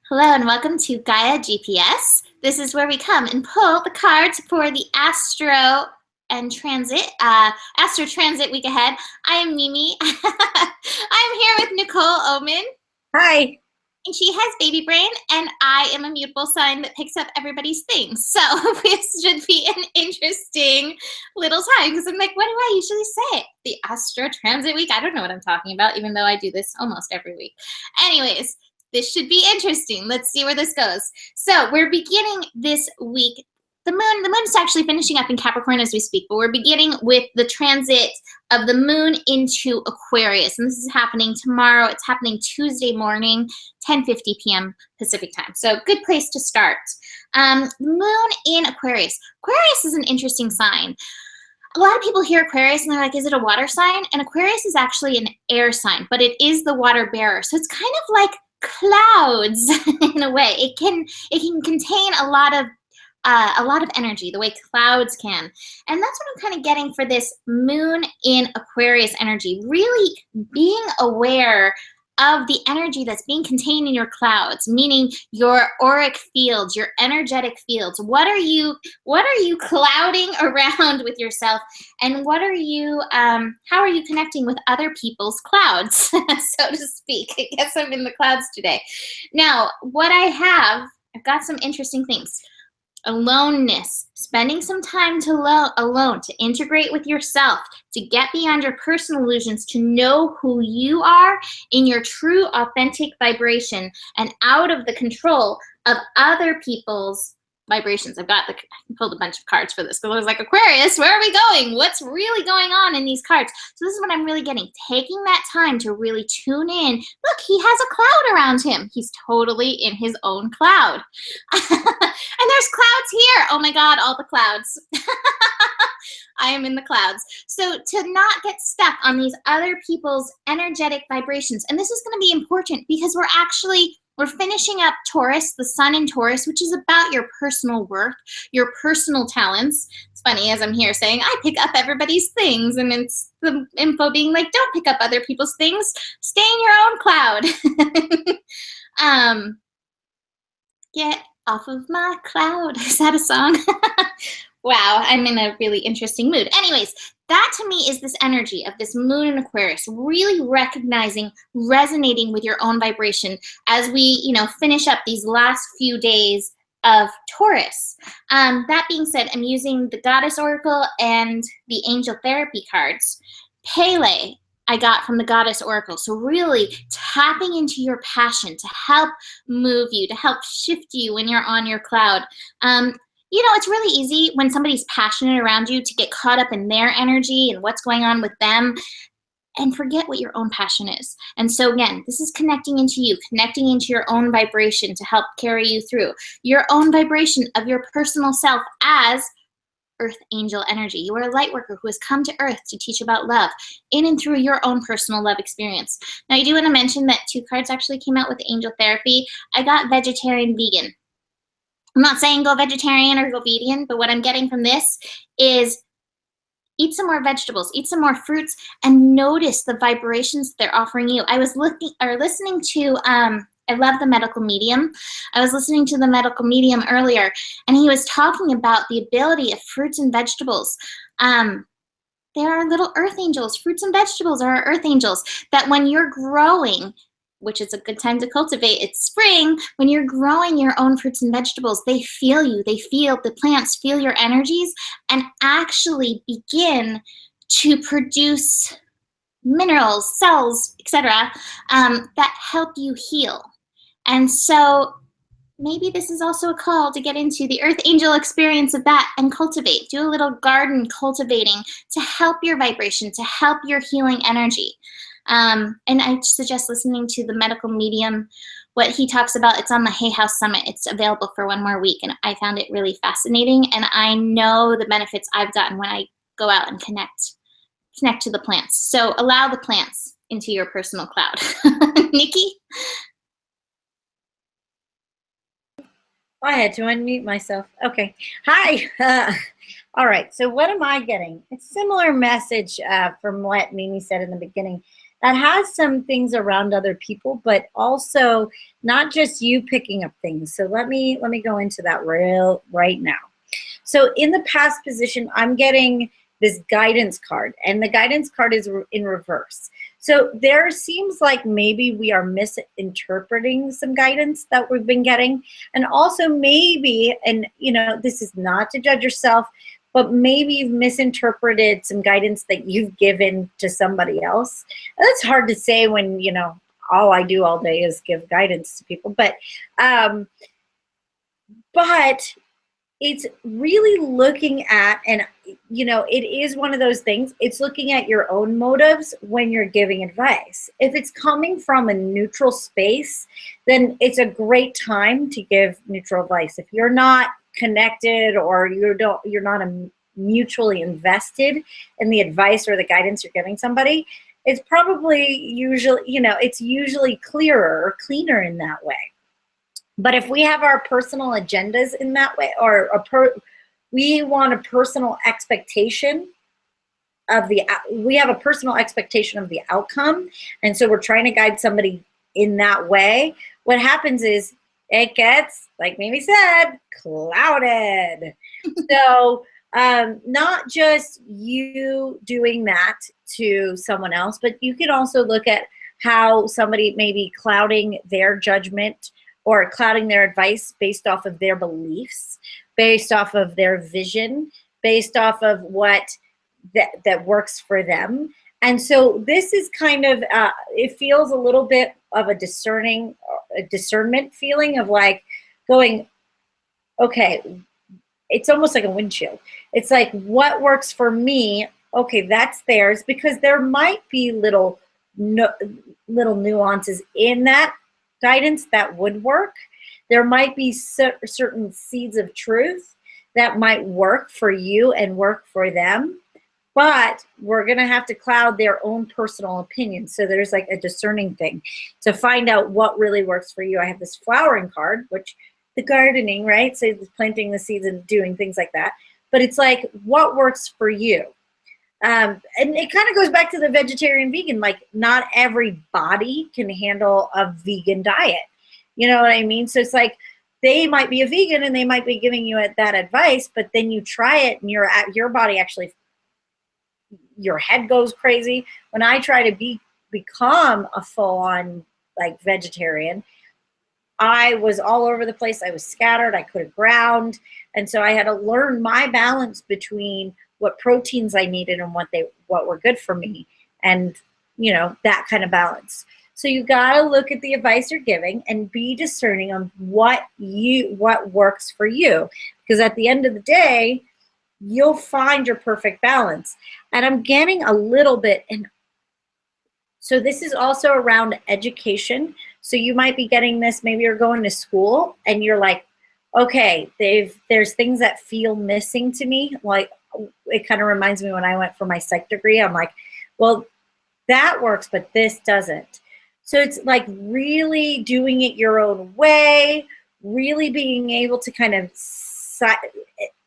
Hello and welcome to Gaia GPS. This is where we come and pull the cards for the Astro Transit week ahead. I am Mimi. I'm here with Nicole Oman. Hi. And she has baby brain, and I am a mutable sign that picks up everybody's things. So this should be an interesting little time because I'm like, what do I usually say? The Astro Transit week? I don't know what I'm talking about, even though I do this almost every week. Anyways, this should be interesting. Let's see where this goes. So we're beginning this week. The moon's actually finishing up in Capricorn as we speak, but we're beginning with the transit of the moon into Aquarius. And this is happening tomorrow. It's happening Tuesday morning, 10:50 p.m. Pacific time. So good place to start. Moon in Aquarius. Aquarius is an interesting sign. A lot of people hear Aquarius and they're like, is it a water sign? And Aquarius is actually an air sign, but it is the water bearer. So it's kind of like clouds in a way. It can contain a lot of energy, the way clouds can. And that's what I'm kind of getting for this moon in Aquarius energy, really being aware of the energy that's being contained in your clouds, meaning your auric fields, your energetic fields. What are you clouding around with yourself, and what are you how are you connecting with other people's clouds, so to speak? I guess I'm in the clouds today. Now, I've got some interesting things. Aloneness, spending some time alone to integrate with yourself, to get beyond your personal illusions, to know who you are in your true authentic vibration and out of the control of other people's vibrations. I pulled a bunch of cards for this because I was like, Aquarius, where are we going? What's really going on in these cards? So this is what I'm really getting. Taking that time to really tune in. Look, he has a cloud around him. He's totally in his own cloud. And there's clouds here. Oh my God, all the clouds. I am in the clouds. So to not get stuck on these other people's energetic vibrations. And this is going to be important because we're finishing up Taurus, the sun in Taurus, which is about your personal worth, your personal talents. It's funny, as I'm here saying, I pick up everybody's things, and it's the info being like, don't pick up other people's things. Stay in your own cloud. Get off of my cloud. Is that a song? Wow, I'm in a really interesting mood. Anyways, that to me is this energy of this moon in Aquarius, really recognizing, resonating with your own vibration as we, finish up these last few days of Taurus. That being said, I'm using the Goddess Oracle and the Angel Therapy cards. Pele, I got from the Goddess Oracle. So really tapping into your passion to help move you, to help shift you when you're on your cloud. It's really easy when somebody's passionate around you to get caught up in their energy and what's going on with them and forget what your own passion is. And so again, this is connecting into you, connecting into your own vibration to help carry you through your own vibration of your personal self as Earth Angel energy. You are a light worker who has come to Earth to teach about love in and through your own personal love experience. Now, I do want to mention that 2 cards actually came out with Angel Therapy. I got vegetarian, vegan. I'm not saying go vegetarian or go vegan, but what I'm getting from this is eat some more vegetables, eat some more fruits, and notice the vibrations they're offering you. I was listening to, I love the medical medium. I was listening to the medical medium earlier, and he was talking about the ability of fruits and vegetables. There are little earth angels. Fruits and vegetables are our earth angels that when you're growing, which is a good time to cultivate. It's spring. When you're growing your own fruits and vegetables, they feel you. The plants feel your energies and actually begin to produce minerals, cells, etc., that help you heal. And so maybe this is also a call to get into the Earth Angel experience of that and cultivate. Do a little garden cultivating to help your vibration, to help your healing energy. And I suggest listening to the medical medium, what he talks about. It's on the Hay House Summit. It's available for 1 more week, and I found it really fascinating. And I know the benefits I've gotten when I go out and connect to the plants. So allow the plants into your personal cloud. Nikki? I had to unmute myself. Okay. Hi. All right. So what am I getting? It's a similar message from what Mimi said in the beginning. that has some things around other people, but also not just you picking up things. So let me go into that right now. So in the past position, I'm getting this guidance card, and the guidance card is in reverse. So there seems like maybe we are misinterpreting some guidance that we've been getting. And also maybe, and this is not to judge yourself, but maybe you've misinterpreted some guidance that you've given to somebody else. And that's hard to say when, all I do all day is give guidance to people. But it's really looking at, and it is one of those things, it's looking at your own motives when you're giving advice. If it's coming from a neutral space, then it's a great time to give neutral advice. If you're not connected, or you're not mutually invested in the advice or the guidance you're giving somebody, it's probably usually clearer or cleaner in that way. But if we have our personal agendas in that way, or we want a personal expectation of we have a personal expectation of the outcome, and so we're trying to guide somebody in that way, what happens is it gets, like Mimi said, clouded. So not just you doing that to someone else, but you can also look at how somebody may be clouding their judgment or clouding their advice based off of their beliefs, based off of their vision, based off of what that works for them. And so this is kind of, it feels a little bit of a discernment feeling of like going, okay, it's almost like a windshield. It's like, what works for me? Okay, that's theirs, because there might be little nuances in that guidance that would work. There might be certain seeds of truth that might work for you and work for them, but we're going to have to cloud their own personal opinion. So there's like a discerning thing to find out what really works for you. I have this flowering card, which the gardening, right? So planting the seeds and doing things like that. But it's like, what works for you? And it kind of goes back to the vegetarian vegan, like not every body can handle a vegan diet. You know what I mean? So it's like, they might be a vegan and they might be giving you that advice, but then you try it and your body actually, your head goes crazy. When I try to become a full-on like vegetarian, I was all over the place. I was scattered. I couldn't ground. And so I had to learn my balance between what proteins I needed and what were good for me, and that kind of balance. So you got to look at the advice you're giving and be discerning on what works for you, because at the end of the day, you'll find your perfect balance. And I'm getting a little bit, and so this is also around education. So you might be getting this, maybe you're going to school and you're like, okay, there's things that feel missing to me. Like, it kind of reminds me when I went for my psych degree, I'm like, well, that works, but this doesn't. So it's like really doing it your own way, really being able to kind of,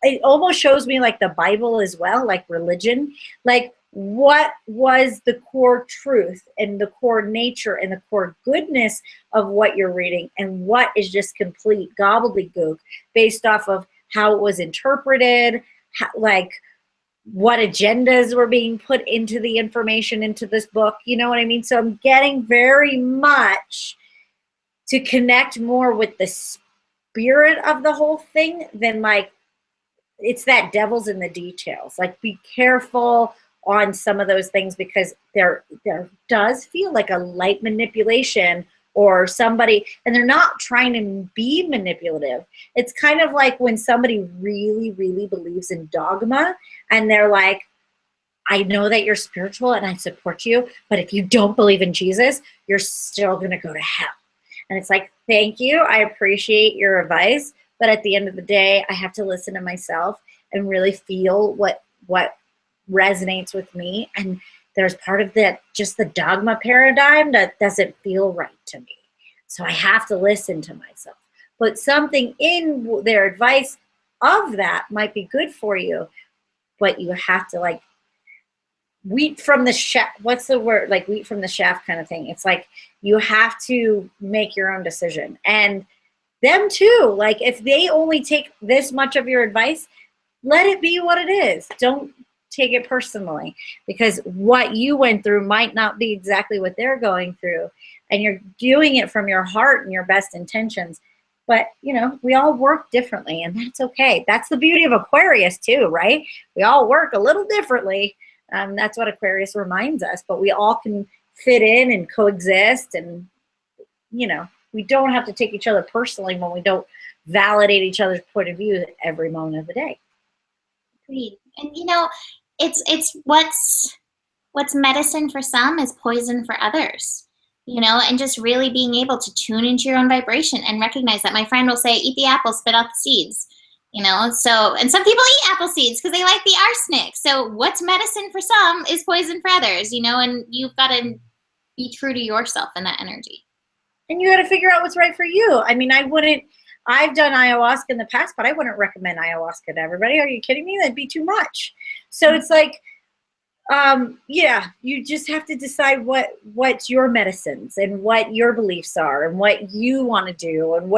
it almost shows me like the Bible as well, like religion, like what was the core truth and the core nature and the core goodness of what you're reading, and what is just complete gobbledygook based off of how it was interpreted, like what agendas were being put into the information into this book. You know what I mean? So I'm getting very much to connect more with the spirit of the whole thing than like, it's that devil's in the details. Like, be careful on some of those things, because there does feel like a light manipulation or somebody, and they're not trying to be manipulative. It's kind of like when somebody really, really believes in dogma and they're like, I know that you're spiritual and I support you, but if you don't believe in Jesus, you're still going to go to hell. And it's like, thank you. I appreciate your advice. But at the end of the day, I have to listen to myself and really feel what resonates with me. And there's part of that, just the dogma paradigm, that doesn't feel right to me. So I have to listen to myself. But something in their advice of that might be good for you, but you have to like wheat from the shaft. What's the word? Like wheat from the shaft kind of thing. It's like you have to make your own decision. And them too, like if they only take this much of your advice, let it be what it is. Don't take it personally, because what you went through might not be exactly what they're going through. And you're doing it from your heart and your best intentions. But, you know, we all work differently, and that's okay. That's the beauty of Aquarius too, right? We all work a little differently. That's what Aquarius reminds us, but we all can fit in and coexist. And, you know, we don't have to take each other personally when we don't validate each other's point of view every moment of the day. Agreed. And you know, it's what's medicine for some is poison for others. You know, and just really being able to tune into your own vibration and recognize that. My friend will say, eat the apple, spit out the seeds. You know, so, and some people eat apple seeds because they like the arsenic. So what's medicine for some is poison for others, you know, and you've got to be true to yourself in that energy. And you got to figure out what's right for you. I mean, I've done ayahuasca in the past, but I wouldn't recommend ayahuasca to everybody. Are you kidding me? That'd be too much. So it's like, yeah, you just have to decide what's your medicines and what your beliefs are and what you want to do and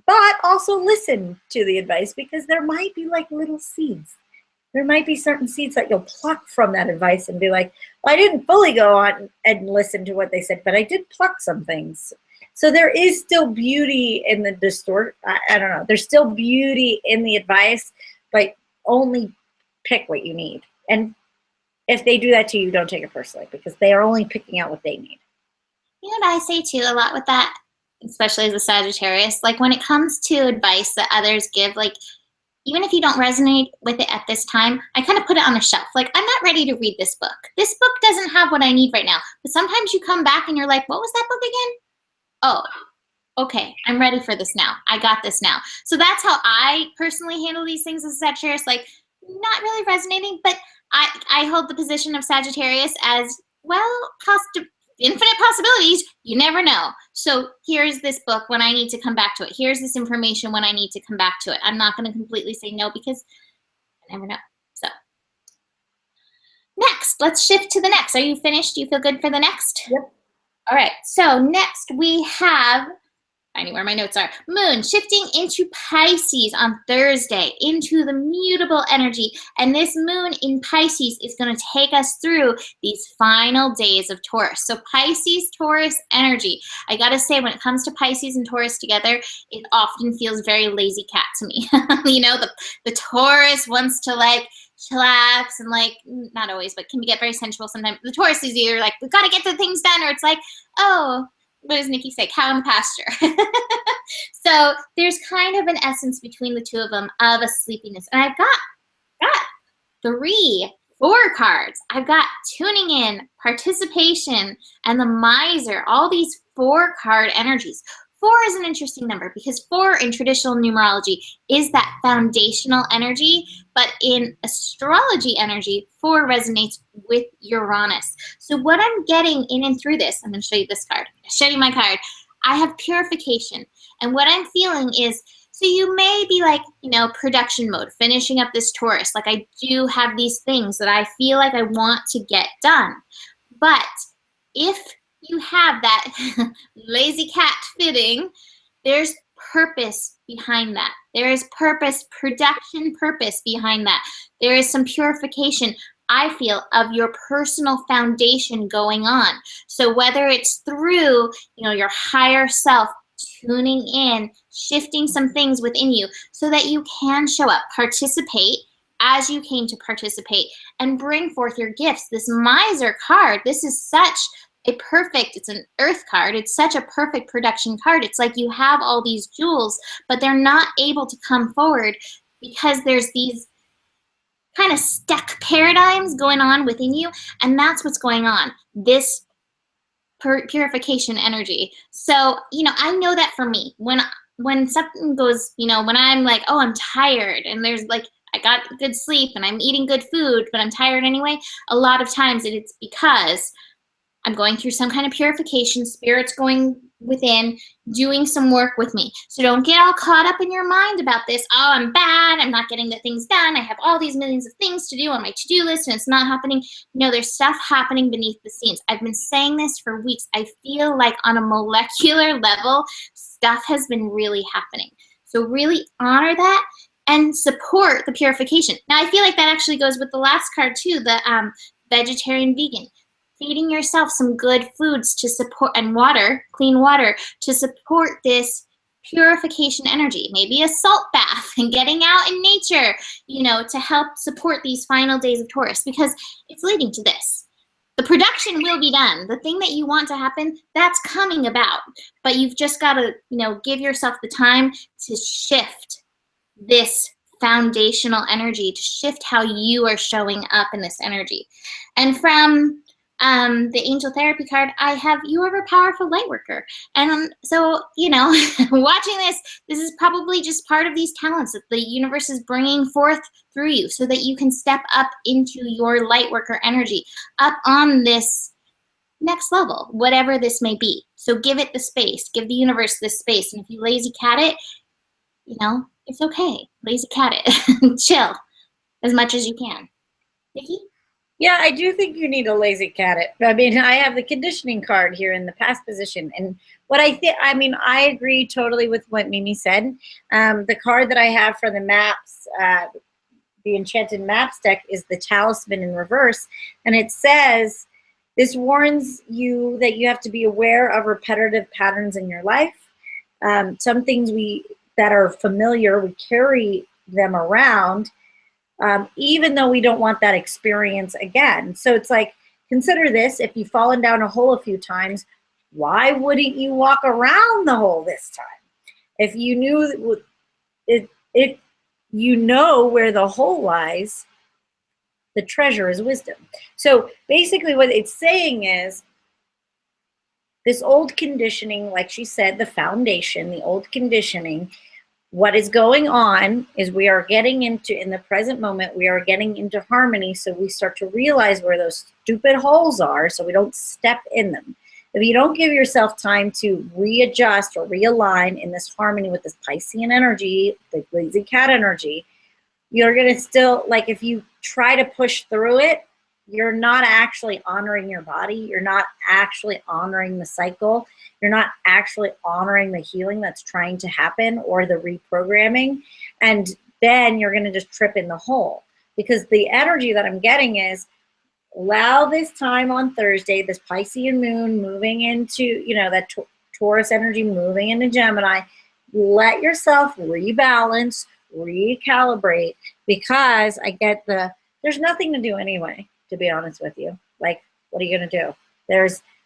but also listen to the advice, because there might be like little seeds. There might be certain seeds that you'll pluck from that advice and be like, well, I didn't fully go on and listen to what they said, but I did pluck some things. So there is still beauty in the I don't know. There's still beauty in the advice, but only pick what you need. And if they do that to you, don't take it personally, because they are only picking out what they need. You know what I say too a lot with that, especially as a Sagittarius, like when it comes to advice that others give, like even if you don't resonate with it at this time, I kind of put it on a shelf. Like, I'm not ready to read this book. This book doesn't have what I need right now. But sometimes you come back and you're like, what was that book again? Oh, okay, I'm ready for this now. I got this now. So that's how I personally handle these things as a Sagittarius, like not really resonating, but I hold the position of Sagittarius as, well, infinite possibilities. You never know. So here's this book when I need to come back to it. Here's this information when I need to come back to it. I'm not going to completely say no, because I never know. So next, let's shift to the next. Are you finished? Do you feel good for the next? Yep. All right. So next we have, finding where my notes are, Moon shifting into Pisces on Thursday, into the mutable energy. And this Moon in Pisces is going to take us through these final days of Taurus. So Pisces, Taurus energy. I got to say, when it comes to Pisces and Taurus together, it often feels very lazy cat to me. You know, the Taurus wants to like chillax and like, not always, but can get very sensual sometimes. The Taurus is either like, we've got to get the things done, or it's like, oh, what does Nikki say? Cow in the pasture. So there's kind of an essence between the two of them of a sleepiness. And I've got 4 cards. I've got tuning in, participation, and the miser, all these 4-card energies. 4 is an interesting number because 4 in traditional numerology is that foundational energy, but in astrology energy, 4 resonates with Uranus. So what I'm getting in and through this, I'm going to show you this card. I'll show you my card. I have purification. And what I'm feeling is, so you may be like, you know, production mode, finishing up this Taurus. Like, I do have these things that I feel like I want to get done. But if you have that lazy cat fitting, there's purpose behind that. There is purpose, production purpose behind that. There is some purification, I feel, of your personal foundation going on. So whether it's through, you know, your higher self, tuning in, shifting some things within you so that you can show up, participate as you came to participate, and bring forth your gifts. This miser card, this is such it's an earth card. It's such a perfect production card. It's like you have all these jewels, but they're not able to come forward because there's these kind of stuck paradigms going on within you. And that's what's going on, this purification energy. So, you know, I know that for me, when something goes, you know, when I'm like, oh, I'm tired, and there's like, I got good sleep and I'm eating good food, but I'm tired anyway, a lot of times it's because I'm going through some kind of purification, spirit's going within doing some work with me. So don't get all caught up in your mind about this. Oh, I'm bad. I'm not getting the things done. I have all these millions of things to do on my to-do list and it's not happening. No, there's stuff happening beneath the scenes. I've been saying this for weeks. I feel like on a molecular level, stuff has been really happening. So really honor that and support the purification. Now, I feel like that actually goes with the last card too, the vegetarian vegan. Feeding yourself some good foods to support, and water, clean water, to support this purification energy. Maybe a salt bath and getting out in nature, you know, to help support these final days of Taurus, because it's leading to this. The production will be done. The thing that you want to happen, that's coming about. But you've just got to, you know, give yourself the time to shift this foundational energy, to shift how you are showing up in this energy. And from the angel therapy card, I have you are a powerful light worker. And so, you know, watching this is probably just part of these talents that the universe is bringing forth through you so that you can step up into your light worker energy, up on this next level, whatever this may be. So give it the space, give the universe this space. And if you lazy cat it, you know, it's okay. Lazy cat it. Chill as much as you can. Nikki? Yeah, I do think you need a lazy cat it. I mean, I have the conditioning card here in the past position. And what I think, I mean, I agree totally with what Mimi said. The card that I have for the maps, the Enchanted Maps deck, is the Talisman in reverse. And it says, this warns you that you have to be aware of repetitive patterns in your life. Some things that are familiar, we carry them around, even though we don't want that experience again. So it's like, consider this: if you've fallen down a hole a few times, why wouldn't you walk around the hole this time? If you knew if you know where the hole lies, the treasure is wisdom. So basically what it's saying is, this old conditioning, like she said, the foundation, the old conditioning, what is going on is we are getting into, in the present moment, we are getting into harmony, so we start to realize where those stupid holes are so we don't step in them. If you don't give yourself time to readjust or realign in this harmony with this Piscean energy, the lazy cat energy, you're going to still, like, if you try to push through it, you're not actually honoring your body. You're not actually honoring the cycle. You're not actually honoring the healing that's trying to happen, or the reprogramming. And then you're going to just trip in the hole, because the energy that I'm getting is, allow this time on Thursday, this Piscean moon moving into, you know, that Taurus energy moving into Gemini. Let yourself rebalance, recalibrate, because I get there's nothing to do anyway, to be honest with you. Like, what are you going to do?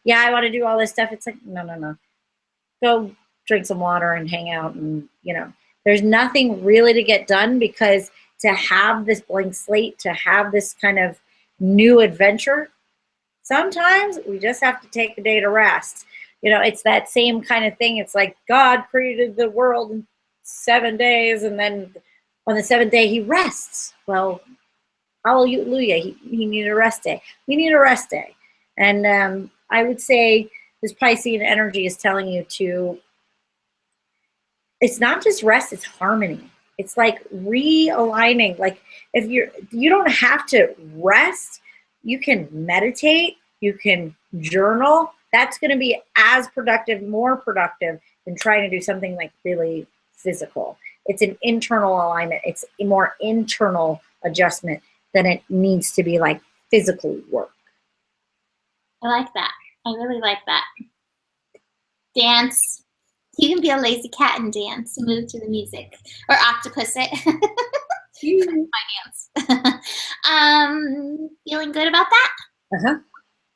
Yeah, I want to do all this stuff. It's like, no. Go drink some water and hang out, and, you know, there's nothing really to get done, because to have this blank slate, to have this kind of new adventure, sometimes we just have to take a day to rest. You know, it's that same kind of thing. It's like God created the world in 7 days, and then on the seventh day he rests. Well, hallelujah, he needed a rest day. We need a rest day. And I would say this Piscean energy is telling you to, it's not just rest, it's harmony. It's like realigning. Like, if you don't have to rest, you can meditate, you can journal. That's going to be as productive, more productive than trying to do something like really physical. It's an internal alignment. It's a more internal adjustment than it needs to be like physical work. I like that. I really like that. Dance. You can be a lazy cat and dance, move to the music, or octopus it. My dance. Feeling good about that? Uh-huh.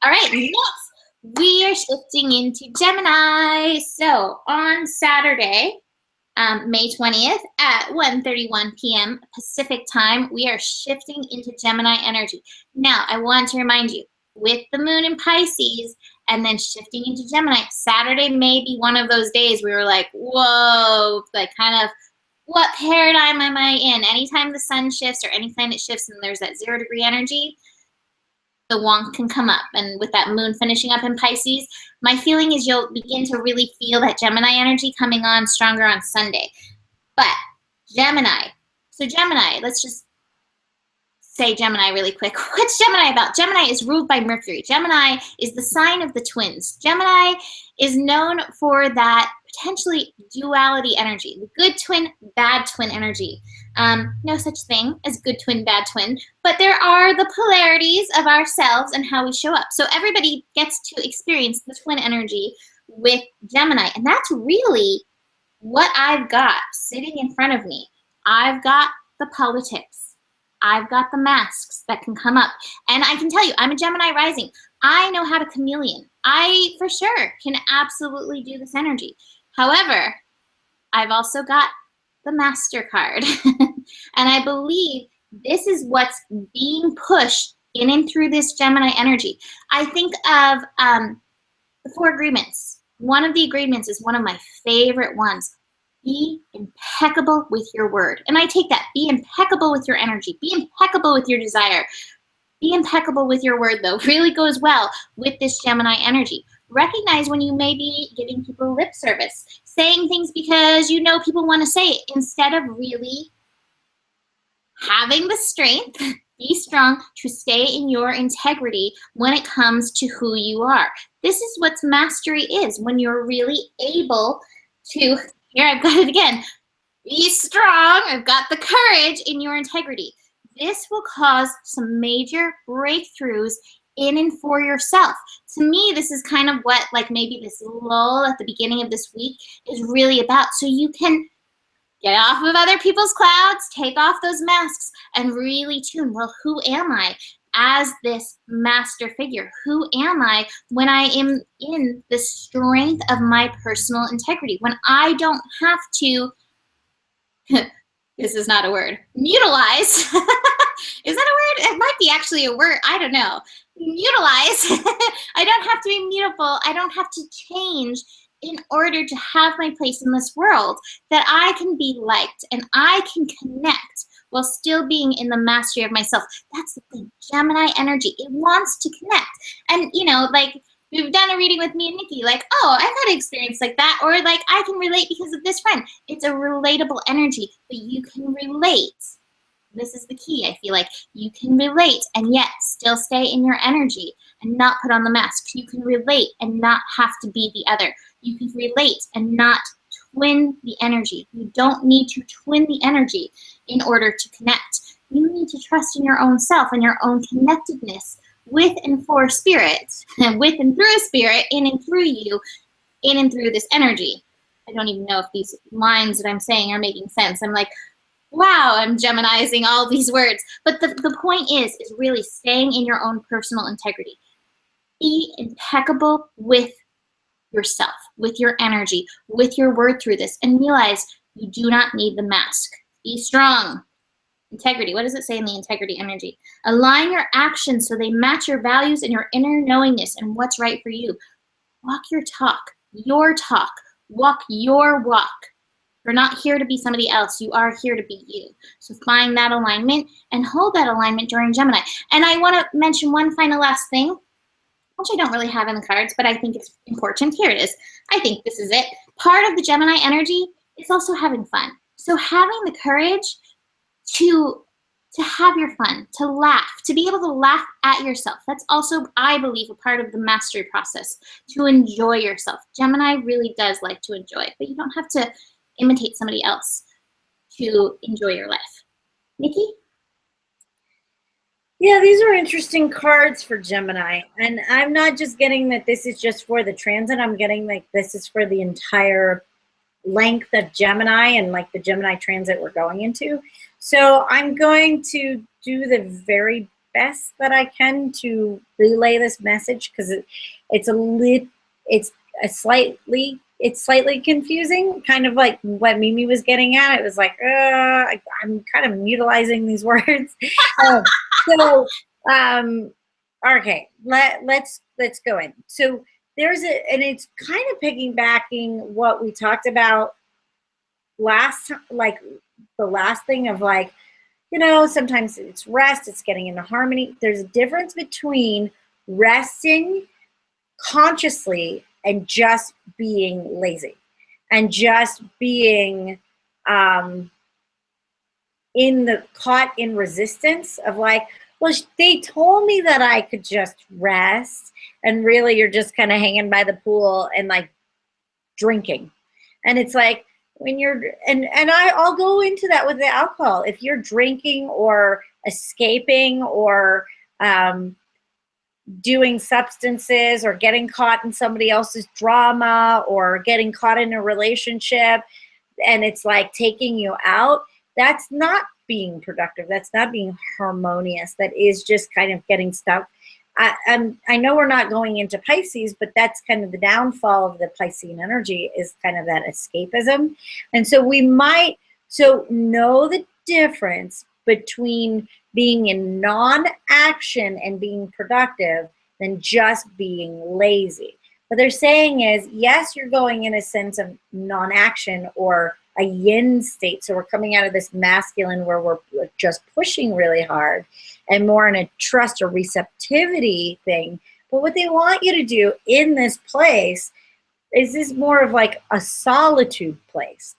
All right, next we are shifting into Gemini. So on Saturday, May 20th at 1:31 p.m. Pacific time, we are shifting into Gemini energy. Now, I want to remind you, with the moon in Pisces and then shifting into Gemini, Saturday may be one of those days we were like, whoa, like, kind of, what paradigm am I in? Anytime the sun shifts or any planet shifts and there's that 0 degree energy, the wonk can come up. And with that moon finishing up in Pisces, my feeling is you'll begin to really feel that Gemini energy coming on stronger on Sunday. But Gemini. So Gemini, let's just say Gemini really quick. What's Gemini about? Gemini is ruled by Mercury. Gemini is the sign of the twins. Gemini is known for that potentially duality energy, the good twin, bad twin energy. No such thing as good twin, bad twin, but there are the polarities of ourselves and how we show up. So everybody gets to experience the twin energy with Gemini, and that's really what I've got sitting in front of me. I've got the politics. I've got the masks that can come up. And I can tell you, I'm a Gemini rising. I know how to chameleon. I, for sure, can absolutely do this energy. However, I've also got the Master card. And I believe this is what's being pushed in and through this Gemini energy. I think of the 4 agreements. One of the agreements is one of my favorite ones. Be impeccable with your word. And I take that. Be impeccable with your energy. Be impeccable with your desire. Be impeccable with your word, though. Really goes well with this Gemini energy. Recognize when you may be giving people lip service, saying things because you know people want to say it, instead of really having the strength, be strong to stay in your integrity when it comes to who you are. This is what mastery is, when you're really able to, here I've got it again, be strong. I've got the courage in your integrity. This will cause some major breakthroughs in and for yourself. To me, this is kind of what, like, maybe this lull at the beginning of this week is really about. So you can get off of other people's clouds, take off those masks, and really tune, well, who am I as this master figure? Who am I when I am in the strength of my personal integrity? When I don't have to, this is not a word, mutilize. Is that a word? It might be actually a word. I don't know. Mutilize. I don't have to be mutable. I don't have to change in order to have my place in this world, that I can be liked and I can connect while still being in the mastery of myself. That's the thing. Gemini energy, it wants to connect. And, you know, like, we've done a reading with me and Nikki, like, oh, I've had an experience like that, or like, I can relate because of this friend. It's a relatable energy, but you can relate. This is the key. I feel like you can relate and yet still stay in your energy and not put on the mask. You can relate and not have to be the other. You can relate and not twin the energy. You don't need to twin the energy in order to connect. You need to trust in your own self and your own connectedness with and for spirit, with and through spirit, in and through you, in and through this energy. I don't even know if these lines that I'm saying are making sense. I'm like, wow, I'm Geminizing all these words. But the point is really staying in your own personal integrity. Be impeccable with yourself, with your energy, with your word through this, and realize you do not need the mask. Be strong. Integrity. What does it say in the integrity energy? Align your actions so they match your values and your inner knowingness and what's right for you. Walk your talk. Walk your walk. You're not here to be somebody else. You are here to be you. So find that alignment and hold that alignment during Gemini. And I want to mention one final last thing, which I don't really have in the cards, but I think it's important. Here it is. I think this is it. Part of the Gemini energy is also having fun. So having the courage to have your fun, to laugh, to be able to laugh at yourself. That's also, I believe, a part of the mastery process, to enjoy yourself. Gemini really does like to enjoy, but you don't have to imitate somebody else to enjoy your life. Nikki? Yeah, these are interesting cards for Gemini. And I'm not just getting that this is just for the transit. I'm getting like this is for the entire length of Gemini and like the Gemini transit we're going into. So I'm going to do the very best that I can to relay this message, because it's slightly confusing, kind of like what Mimi was getting at. It was like, I'm kind of mutilizing these words. Okay, let's go in. So and it's kind of piggybacking what we talked about last, like the last thing of like, you know, sometimes it's rest, it's getting into harmony. There's a difference between resting consciously and just being lazy and just being caught in resistance of like, well, they told me that I could just rest, and really you're just kind of hanging by the pool and like drinking. And it's like when you're I'll go into that with the alcohol. If you're drinking or escaping or doing substances or getting caught in somebody else's drama or getting caught in a relationship and it's like taking you out, that's not being productive. That's not being harmonious. That is just kind of getting stuck. I know we're not going into Pisces, but that's kind of the downfall of the Piscean energy, is kind of that escapism. And so know the difference between being in non-action and being productive than just being lazy. What they're saying is, yes, you're going in a sense of non-action or a yin state. So we're coming out of this masculine where we're just pushing really hard and more in a trust or receptivity thing. But what they want you to do in this place is this more of like a solitude place.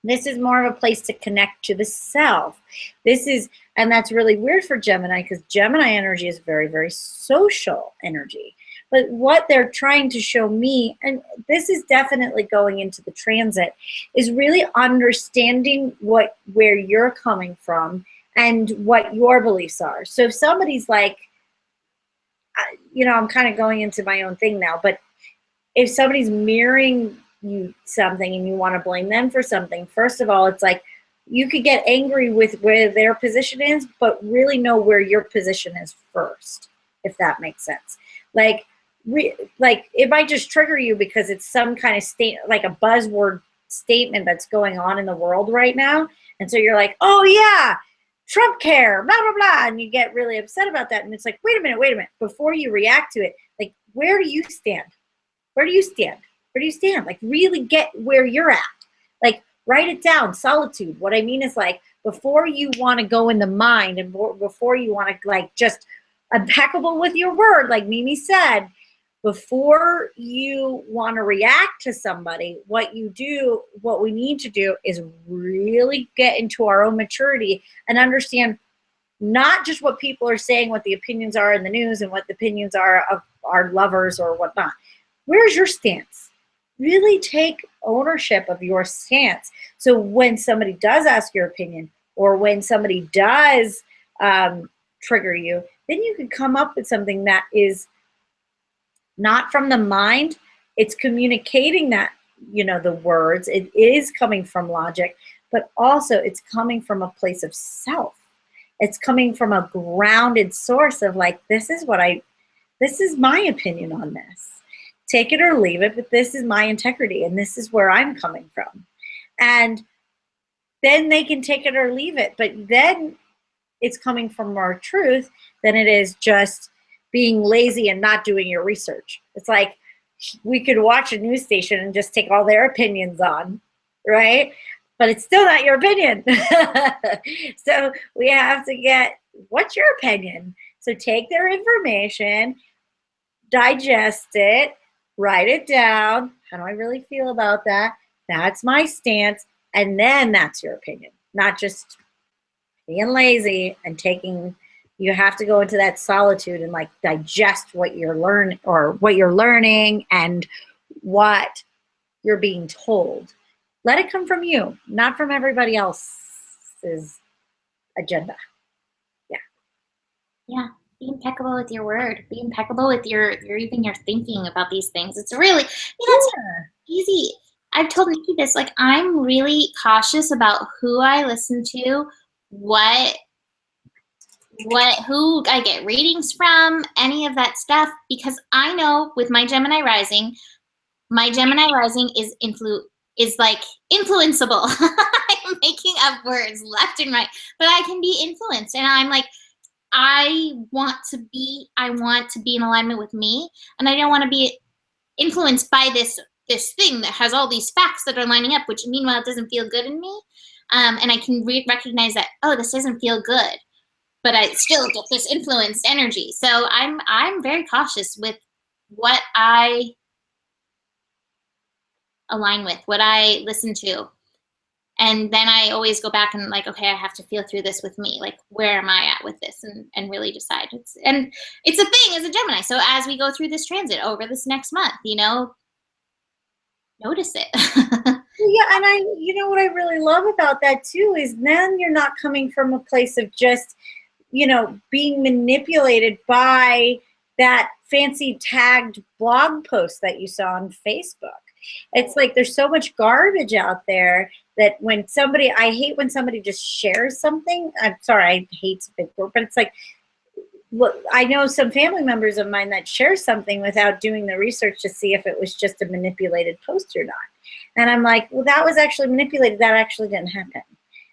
This is more of a place to connect to the self. And that's really weird for Gemini, because Gemini energy is very, very social energy. But what they're trying to show me, and this is definitely going into the transit, is really understanding where you're coming from and what your beliefs are. So if somebody's like, I'm kind of going into my own thing now, but if somebody's mirroring you something and you want to blame them for something, first of all, it's like you could get angry with where their position is, but really know where your position is first, if that makes sense. Like it might just trigger you because it's some kind of state, like a buzzword statement that's going on in the world right now. And so you're like, oh yeah, Trump care, blah, blah, blah. And you get really upset about that. And it's like, wait a minute. Before you react to it, like, where do you stand? Where do you stand? Where do you stand? Like, really get where you're at. Like, write it down. Solitude. What I mean is, like, before you want to go in the mind and before you want to, like, just impeccable with your word, like Mimi said, before you want to react to somebody, what we need to do is really get into our own maturity and understand not just what people are saying, what the opinions are in the news and what the opinions are of our lovers or whatnot. Where's your stance? Really take ownership of your stance. So when somebody does ask your opinion or when somebody does trigger you, then you can come up with something that is not from the mind. It's communicating that, the words. It is coming from logic, but also it's coming from a place of self. It's coming from a grounded source of like, this is my opinion on this. Take it or leave it, but this is my integrity and this is where I'm coming from. And then they can take it or leave it, but then it's coming from more truth than it is just being lazy and not doing your research. It's like we could watch a news station and just take all their opinions on, right? But it's still not your opinion. So we have to get, what's your opinion? So take their information, digest it, write it down. How do I really feel about that? That's my stance. And then that's your opinion, not just being lazy and taking. You have to go into that solitude and like digest what you're learning and what you're being told. Let it come from you, not from everybody else's agenda. Yeah. Be impeccable with your word. Be impeccable with your thinking about these things. It's really, it's easy. I've told Nikki this, like, I'm really cautious about who I listen to, who I get readings from, any of that stuff, because I know with my Gemini rising is like influenceable. I'm making up words left and right, but I can be influenced, and I'm like, I want to be in alignment with me, and I don't want to be influenced by this thing that has all these facts that are lining up, which meanwhile doesn't feel good in me. And I can recognize that, oh, this doesn't feel good, but I still get this influenced energy. So I'm very cautious with what I align with, what I listen to. And then I always go back and like, okay, I have to feel through this with me. Like, where am I at with this? And really decide. And it's a thing as a Gemini. So as we go through this transit over this next month, you know, notice it. Yeah, and you know what I really love about that too is then you're not coming from a place of just, you know, being manipulated by that fancy tagged blog post that you saw on Facebook. It's like there's so much garbage out there that when somebody, I hate when somebody just shares something. I'm sorry, I hate big word, but it's like, look, I know some family members of mine that share something without doing the research to see if it was just a manipulated post or not. And I'm like, well, that was actually manipulated. That actually didn't happen.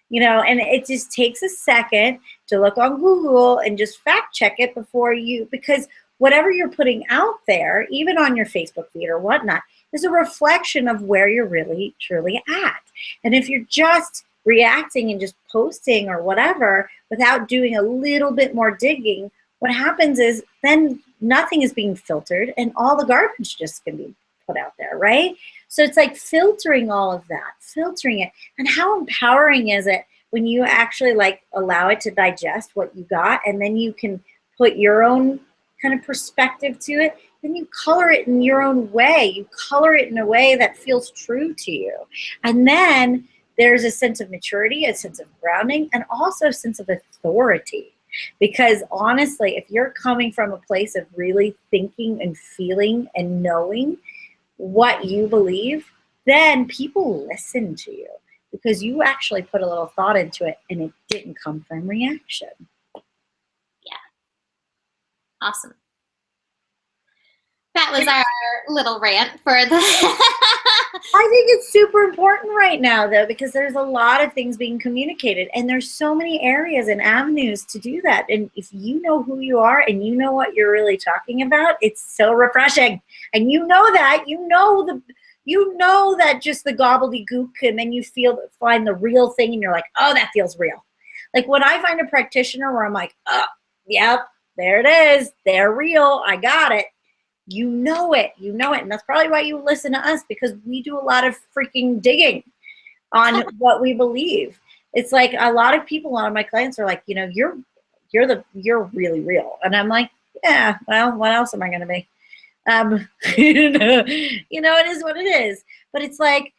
You know, and it just takes a second to look on Google and just fact check it before you, because whatever you're putting out there, even on your Facebook feed or whatnot, is a reflection of where you're really, truly at. And if you're just reacting and just posting or whatever without doing a little bit more digging, what happens is then nothing is being filtered and all the garbage just can be put out there, right? So it's like filtering all of that, filtering it. And how empowering is it when you actually like allow it to digest what you got, and then you can put your own kind of perspective to it, then you color it in your own way. You color it in a way that feels true to you. And then there's a sense of maturity, a sense of grounding, and also a sense of authority. Because honestly, if you're coming from a place of really thinking and feeling and knowing what you believe, then people listen to you because you actually put a little thought into it and it didn't come from reaction. Yeah. Awesome. That was our little rant for the... I think it's super important right now, though, because there's a lot of things being communicated, and there's so many areas and avenues to do that. And if you know who you are and you know what you're really talking about, it's so refreshing. And you know that, you know that just the gobbledygook, and then you find the real thing, and you're like, oh, that feels real. Like when I find a practitioner where I'm like, oh, yep, there it is, they're real, I got it. You know it. And that's probably why you listen to us, because we do a lot of freaking digging on what we believe. It's like a lot of people, a lot of my clients are like, you know, you're really real. And I'm like, yeah, well, what else am I going to be? You know, it is what it is. But it's like,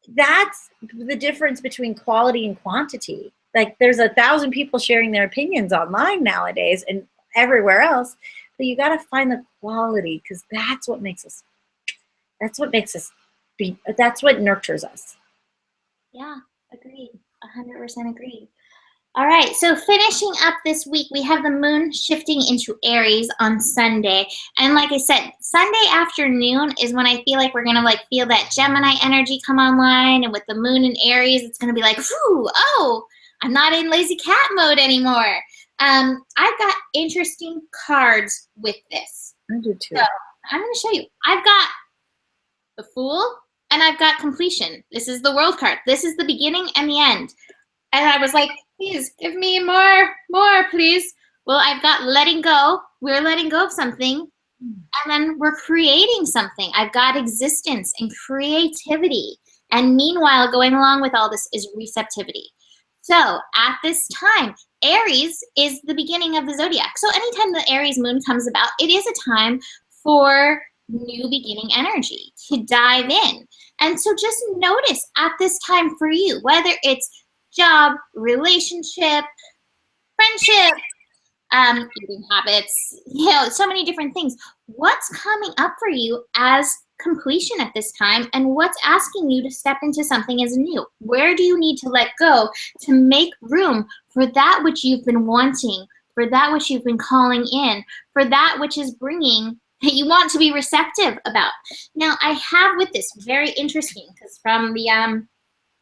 that's the difference between quality and quantity. Like there's 1,000 people sharing their opinions online nowadays and everywhere else. But you got to find the quality, because that's what makes us be, that's what nurtures us. Yeah, agreed. 100% agreed. All right, so finishing up this week, we have the moon shifting into Aries on Sunday. And like I said, Sunday afternoon is when I feel like we're going to like feel that Gemini energy come online. And with the moon in Aries, it's going to be like, whew, oh, I'm not in lazy cat mode anymore. I've got interesting cards with this. I do too. So I'm going to show you. I've got the Fool and I've got Completion. This is the World card. This is the beginning and the end. And I was like, please give me more, please. Well, I've got letting go. We're letting go of something. And then we're creating something. I've got existence and creativity. And meanwhile, going along with all this is receptivity. So at this time, Aries is the beginning of the zodiac. So anytime the Aries moon comes about, it is a time for new beginning energy to dive in. And so just notice at this time for you, whether it's job, relationship, friendship, eating habits, you know, so many different things. What's coming up for you as completion at this time, and what's asking you to step into something as new? Where do you need to let go to make room for that which you've been wanting, for that which you've been calling in, for that which is bringing that you want to be receptive about? Now, I have with this very interesting, because from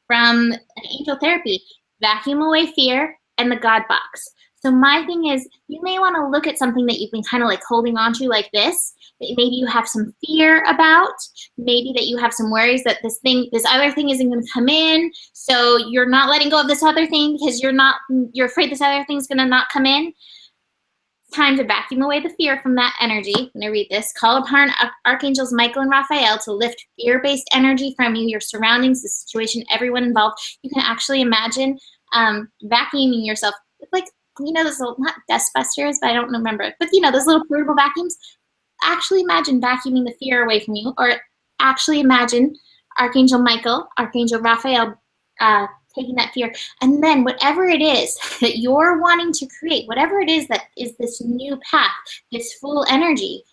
angel therapy, vacuum away fear and the God box. So my thing is, you may want to look at something that you've been kind of like holding on to like this, that maybe you have some fear about, maybe that you have some worries that this other thing isn't going to come in. So you're not letting go of this other thing because you're afraid this other thing's going to not come in. Time to vacuum away the fear from that energy. I'm going to read this. Call upon Archangels Michael and Raphael to lift fear-based energy from you, your surroundings, the situation, everyone involved. You can actually imagine vacuuming yourself with, like, those little, not dust busters, but I don't remember. But those little portable vacuums. Actually imagine vacuuming the fear away from you, or actually imagine Archangel Michael, Archangel Raphael taking that fear, and then whatever it is that you're wanting to create, whatever it is that is this new path, this full energy,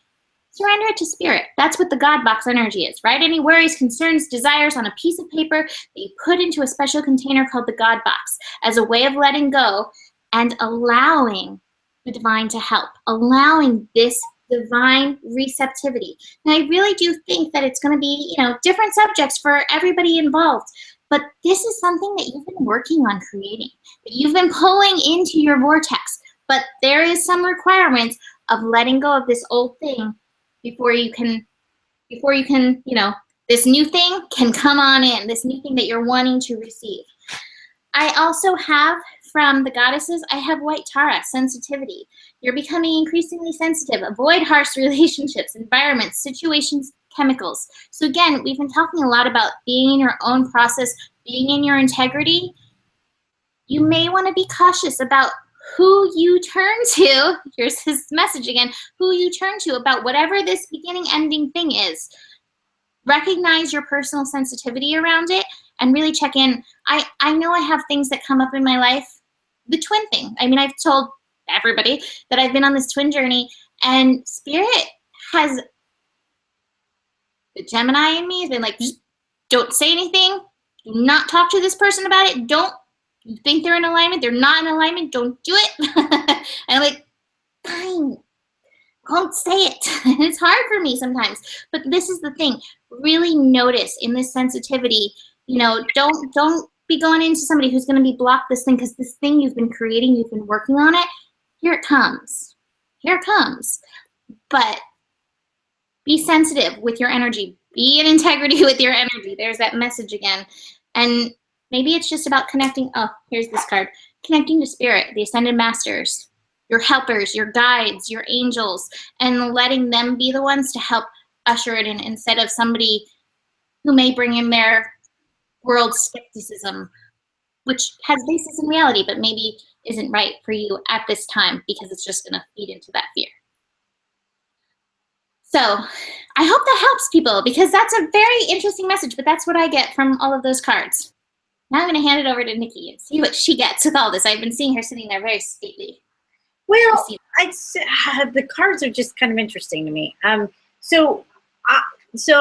surrender it to spirit. That's what the God box energy is. Write any worries, concerns, desires on a piece of paper that you put into a special container called the God box as a way of letting go and allowing the divine to help, allowing this divine receptivity. And I really do think that it's going to be, different subjects for everybody involved. But this is something that you've been working on creating, that you've been pulling into your vortex. But there is some requirements of letting go of this old thing before you can, this new thing can come on in, this new thing that you're wanting to receive. I also have, from the goddesses, I have white Tara, sensitivity. You're becoming increasingly sensitive. Avoid harsh relationships, environments, situations, chemicals. So again, we've been talking a lot about being in your own process, being in your integrity. You may want to be cautious about who you turn to. Here's his message again. Who you turn to about whatever this beginning ending thing is. Recognize your personal sensitivity around it and really check in. I know I have things that come up in my life. The twin thing. I mean, I've told everybody that I've been on this twin journey, and Spirit has, the Gemini in me has been like, just don't say anything. Do not talk to this person about it. Don't you think they're in alignment. They're not in alignment. Don't do it. And I'm like, fine. Won't say it. It's hard for me sometimes. But this is the thing. Really notice in this sensitivity, don't be going into somebody who's going to be blocked this thing, because this thing you've been creating, you've been working on it. Here it comes. Here it comes. But be sensitive with your energy. Be in integrity with your energy. There's that message again. And maybe it's just about connecting. Oh, here's this card. Connecting to spirit, the ascended masters, your helpers, your guides, your angels, and letting them be the ones to help usher it in, instead of somebody who may bring in their world skepticism, which has basis in reality, but maybe isn't right for you at this time, because it's just going to feed into that fear. So I hope that helps people, because that's a very interesting message, but that's what I get from all of those cards. Now I'm going to hand it over to Nikki and see what she gets with all this. I've been seeing her sitting there very stately. Well, the cards are just kind of interesting to me. So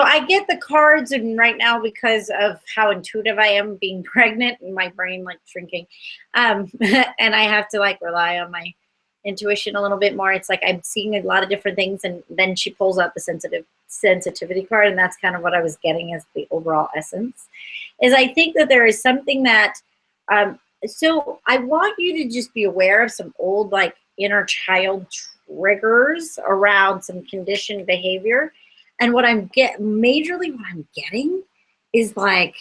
I get the cards, and right now, because of how intuitive I am being pregnant and my brain like shrinking, and I have to like rely on my intuition a little bit more. It's like I'm seeing a lot of different things, and then she pulls out the sensitivity card, and that's kind of what I was getting as the overall essence. Is I think that there is something that, so I want you to just be aware of some old like inner child triggers around some conditioned behavior. And what I'm majorly what I'm getting is like,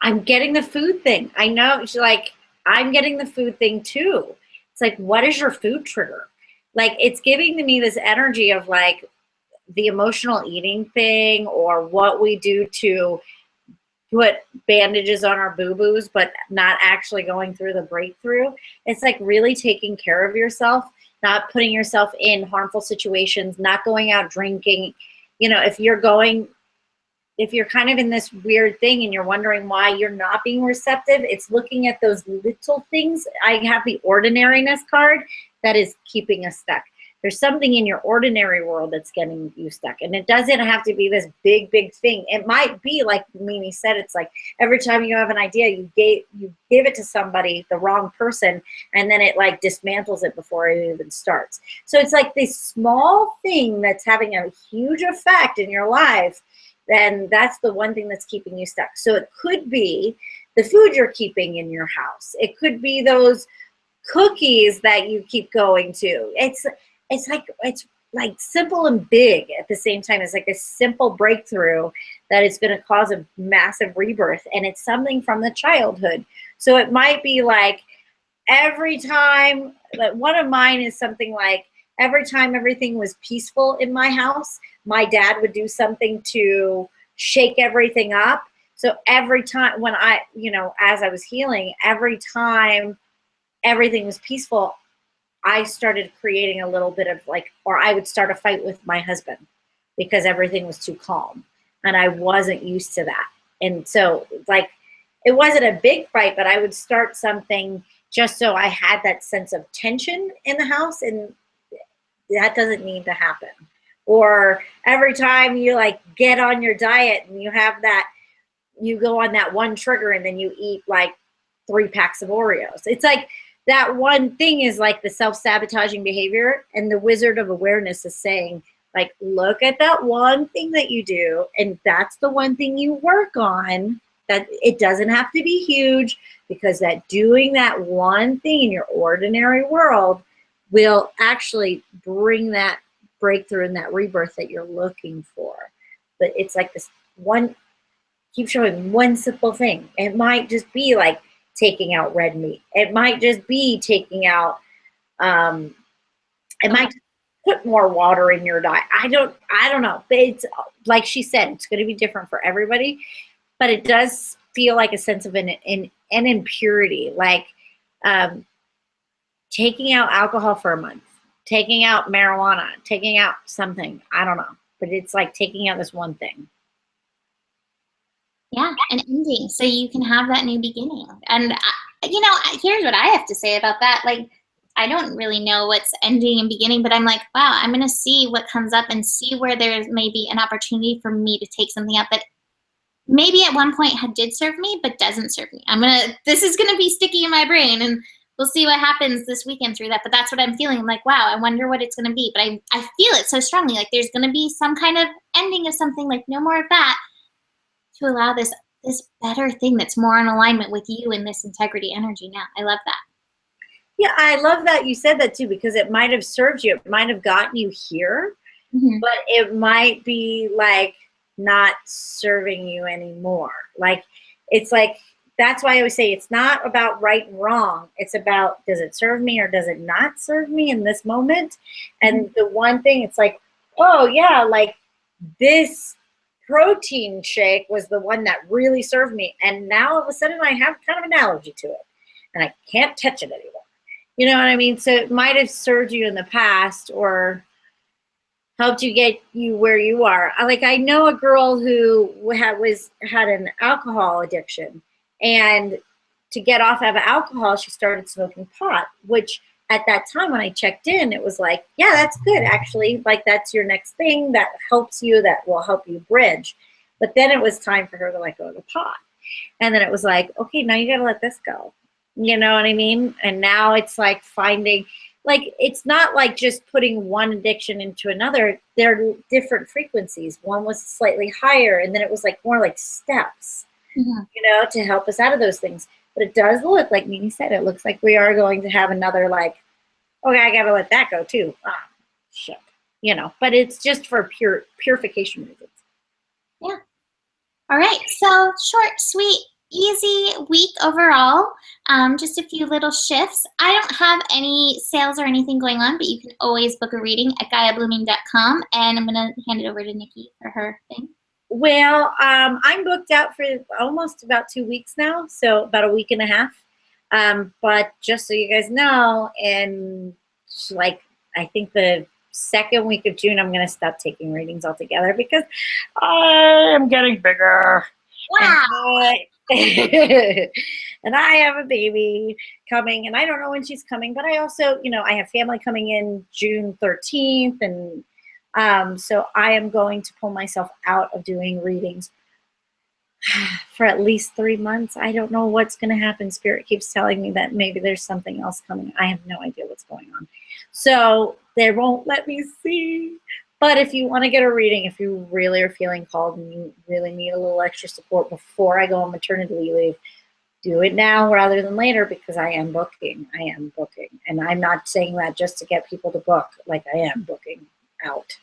I'm getting the food thing. I know she's like, I'm getting the food thing too. It's like, what is your food trigger? Like, it's giving to me this energy of like the emotional eating thing, or what we do to put bandages on our boo-boos, but not actually going through the breakthrough. It's like really taking care of yourself, not putting yourself in harmful situations, not going out drinking. If you're kind of in this weird thing and you're wondering why you're not being receptive, it's looking at those little things. I have the ordinariness card that is keeping us stuck. There's something in your ordinary world that's getting you stuck. And it doesn't have to be this big, big thing. It might be like Mimi said, it's like every time you have an idea, you give it to somebody, the wrong person, and then it like dismantles it before it even starts. So it's like this small thing that's having a huge effect in your life. Then that's the one thing that's keeping you stuck. So it could be the food you're keeping in your house. It could be those cookies that you keep going to. It's like simple and big at the same time. It's like a simple breakthrough that is going to cause a massive rebirth, and it's something from the childhood. So it might be like every time, like one of mine is something like every time everything was peaceful in my house, my dad would do something to shake everything up. So every time when I, as I was healing, every time everything was peaceful, I started creating a little bit of like, or I would start a fight with my husband because everything was too calm and I wasn't used to that. And so like, it wasn't a big fight, but I would start something just so I had that sense of tension in the house, and that doesn't need to happen. Or every time you like get on your diet and you have that, you go on that one trigger and then you eat like 3 packs of Oreos. It's like that one thing is like the self-sabotaging behavior, and the Wizard of Awareness is saying, like, look at that one thing that you do, and that's the one thing you work on. That it doesn't have to be huge, because that doing that one thing in your ordinary world will actually bring that breakthrough and that rebirth that you're looking for. But it's like this one, keep showing one simple thing. It might just be like taking out red meat. It might just be taking out, it might put more water in your diet. I don't know. But it's like she said, it's going to be different for everybody. But it does feel like a sense of an impurity, like taking out alcohol for a month, taking out marijuana, taking out something. I don't know. But it's like taking out this one thing. Yeah, an ending, so you can have that new beginning. And, here's what I have to say about that. Like, I don't really know what's ending and beginning, but I'm like, wow, I'm going to see what comes up and see where there's maybe an opportunity for me to take something up that maybe at one point did serve me, but doesn't serve me. This is going to be sticky in my brain, and we'll see what happens this weekend through that. But that's what I'm feeling. I'm like, wow, I wonder what it's going to be. But I feel it so strongly. Like there's going to be some kind of ending of something, like no more of that, to allow this better thing that's more in alignment with you and this integrity energy now. I love that. Yeah, I love that you said that too, because it might have served you. It might have gotten you here, but it might be like not serving you anymore. Like, it's like, that's why I always say it's not about right and wrong. It's about, does it serve me or does it not serve me in this moment? And the one thing, it's like, oh yeah, like this protein shake was the one that really served me. And now all of a sudden I have kind of an allergy to it and I can't touch it anymore. You know what I mean? So it might have served you in the past or helped you get you where you are. Like, I know a girl who had an alcohol addiction, and to get off of alcohol, she started smoking pot, which at that time when I checked in, it was like, yeah, that's good, actually. Like, that's your next thing that helps you, that will help you bridge. But then it was time for her to like go to pot. And then it was like, okay, now you got to let this go. You know what I mean? And now it's like finding, like, it's not like just putting one addiction into another. They're different frequencies. One was slightly higher, and then it was like more like steps, to help us out of those things. But it does look like Mimi said, it looks like we are going to have another, like, okay, I got to let that go too. Ah, shit. But it's just for purification reasons. Yeah. All right. So short, sweet, easy week overall. Just a few little shifts. I don't have any sales or anything going on, but you can always book a reading at GaiaBlooming.com. And I'm going to hand it over to Nikki for her thing. Well, I'm booked out for almost about 2 weeks now, so about a week and a half. But just so you guys know, in like, I think the second week of June, I'm going to stop taking readings altogether because I am getting bigger. Wow. And I have a baby coming, and I don't know when she's coming, but I also, I have family coming in June 13th, and so I am going to pull myself out of doing readings for at least 3 months. I don't know what's going to happen. Spirit keeps telling me that maybe there's something else coming. I have no idea what's going on. So they won't let me see. But if you want to get a reading, if you really are feeling called and you really need a little extra support before I go on maternity leave, do it now rather than later, because I am booking. I am booking. And I'm not saying that just to get people to book, like I am booking out.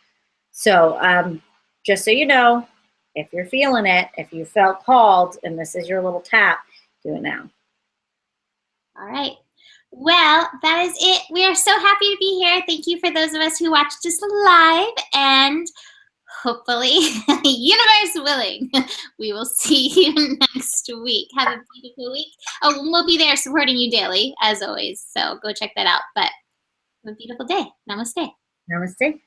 So just so you know, if you're feeling it, if you felt called and this is your little tap, do it now. All right. Well, that is it. We are so happy to be here. Thank you for those of us who watched us live, and hopefully, universe willing, we will see you next week. Have a beautiful week. Oh, we'll be there supporting you daily, as always. So go check that out. But have a beautiful day. Namaste. Namaste.